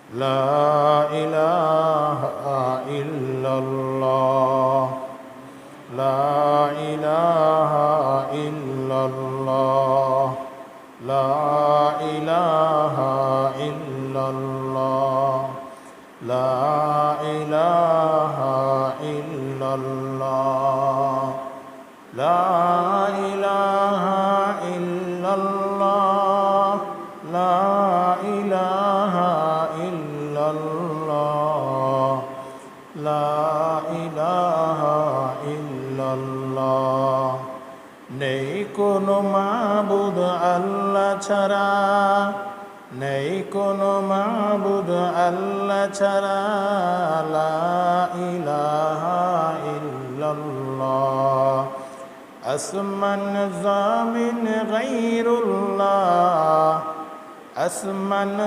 لا إله إلا الله لا إله إلا الله لا إله إلا الله لا إله إلا الله لا إله إلا الله لا إله إلا الله لا إله إلا الله নেই কোনো মাবুদ আল্লাহ ছাড়া নেই কোনো মাবুদ আল্লাহ ছাড়া লা ইলাহা ইল্লাল্লাহ আসমান জামিন গায়রুল্লাহ আসমান